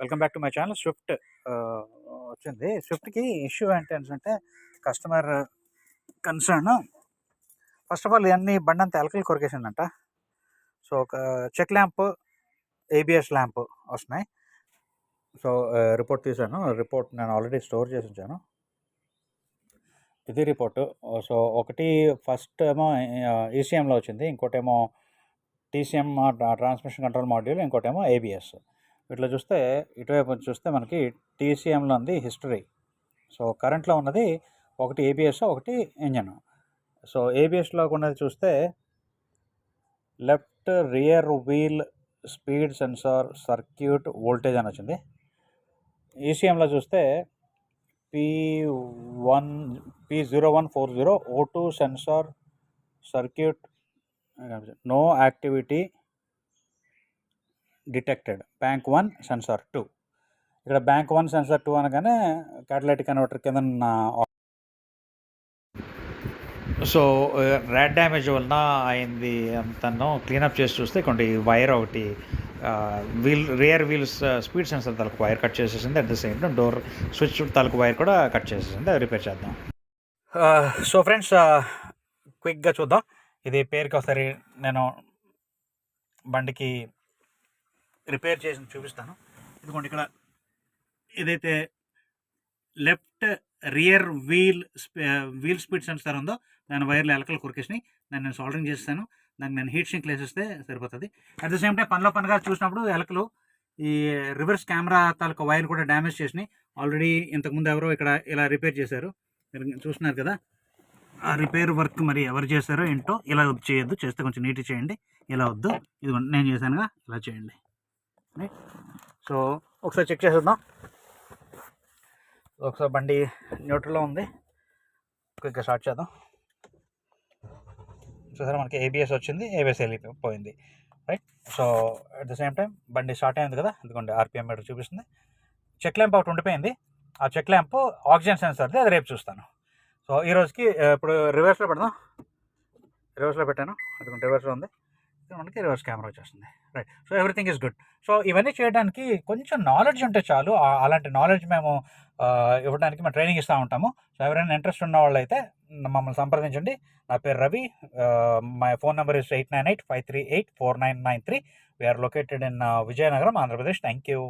Welcome back to my channel. Swift వచ్చింది. స్విఫ్ట్కి issue ఏంటంటే customer concern. First of all ఇవన్నీ బండి అంతా ఎలకలు కొరికేసిందంట. సో ఒక చెక్ ల్యాంప్, ఏబిఎస్ ల్యాంప్ వస్తున్నాయి. సో రిపోర్ట్ తీసాను. రిపోర్ట్ నేను ఆల్రెడీ స్టోర్ చేసి ఉంచాను. ఇది రిపోర్టు. సో ఒకటి ఫస్ట్ ఏమో ఈసీఎంలో వచ్చింది, ఇంకోటేమో టీసీఎం ట్రాన్స్మిషన్ కంట్రోల్ మాడ్యూల్, ఇంకోటేమో ఏబిఎస్. ఇట్లా చూస్తే ఇటువైపు చూస్తే మనకి టీసీఎంలో ఉంది హిస్టరీ. సో కరెంట్లో ఉన్నది ఒకటి ఏబిఎస్, ఒకటి ఇంజన్. సో ఏబిఎస్లో ఉన్నది చూస్తే left rear wheel speed sensor circuit voltage అని వచ్చింది. ఈసీఎంలో చూస్తే P0140 O2 sensor circuit no activity detected, bank 1 sensor 2. ఇక్కడ బ్యాంక్ 1 సెన్సార్ 2 అనగానే క్యాటలైటిక్ కన్వర్టర్ కింద సో ర్యాట్ డ్యామేజ్ వలన అయింది అంతను క్లీనప్ చేసి చూస్తే కొన్ని వైర్ ఒకటి రియర్ వీల్స్ స్పీడ్ సెన్సర్ తాలూకు వైర్ కట్ చేసేసింది. At the same time door switch తాలూకు వైర్ కూడా కట్ చేసేసింది. అది రిపేర్ చేద్దాం. సో ఫ్రెండ్స్, క్విక్గా చూద్దాం. ఇది పేరుకి ఒకసారి నేను బండికి రిపేర్ చేసి చూపిస్తాను. ఇదిగోండి, ఇక్కడ ఏదైతే left rear wheel speed sensor ఉందో దాని వైర్లు ఎలకలు కొరికేసినాయి. దాన్ని నేను సాల్డరింగ్ చేస్తాను. దానికి నేను హీట్ షింక్ వేసేస్తే సరిపోతుంది. అట్ ద సేమ్ టైం పనిగా చూసినప్పుడు ఎలకలు ఈ రివర్స్ కెమెరా తాలూకు వైర్ కూడా డ్యామేజ్ చేసినాయి. ఆల్రెడీ ఇంతకుముందు ఎవరో ఇక్కడ ఇలా రిపేర్ చేశారు, చూస్తున్నారు కదా. ఆ రిపేర్ వర్క్ మరి ఎవరు చేశారో ఏంటో. ఇలా చేయొద్దు, చేస్తే కొంచెం నీట్గా చేయండి. ఇలా వద్దు, ఇది నేను చేశానుగా, ఇలా చేయండి. సో ఒకసారి చెక్ చేసేద్దాం. ఒకసారి బండి న్యూట్రల్లో ఉంది. క్విక్గా స్టార్ట్ చేద్దాం. చూసారా, మనకి ఏబిఎస్ వచ్చింది, ఏబిఎస్ వెళ్ళిపోయింది, right. So at the same time బండి స్టార్ట్ అయింది కదా, ఎందుకంటే ఆర్పిఎం మీటర్ చూపిస్తుంది. చెక్ ల్యాంప్ ఒకటి ఉండిపోయింది. ఆ చెక్ ల్యాంప్ ఆక్సిజన్ సెన్సార్ది, అది రేపు చూస్తాను. సో ఈ రోజుకి ఇప్పుడు రివర్స్లో పెడదాం. రివర్స్లో పెట్టాను, అది రివర్స్లో ఉంది. మనకి రివర్స్ కెమెరా వచ్చేస్తుంది, right. So everything is good. So ఇవన్నీ చేయడానికి కొంచెం నాలెడ్జ్ ఉంటే చాలు. అలాంటి నాలెడ్జ్ మేము ఇవ్వడానికి మేము ట్రైనింగ్ ఇస్తూ ఉంటాము. సో ఎవరైనా ఇంట్రెస్ట్ ఉన్న వాళ్ళు అయితే మమ్మల్ని సంప్రదించండి. నా పేరు Ravi. My phone number is 8985384993. We're located in Vizianagaram, Andhra Pradesh. Thank you.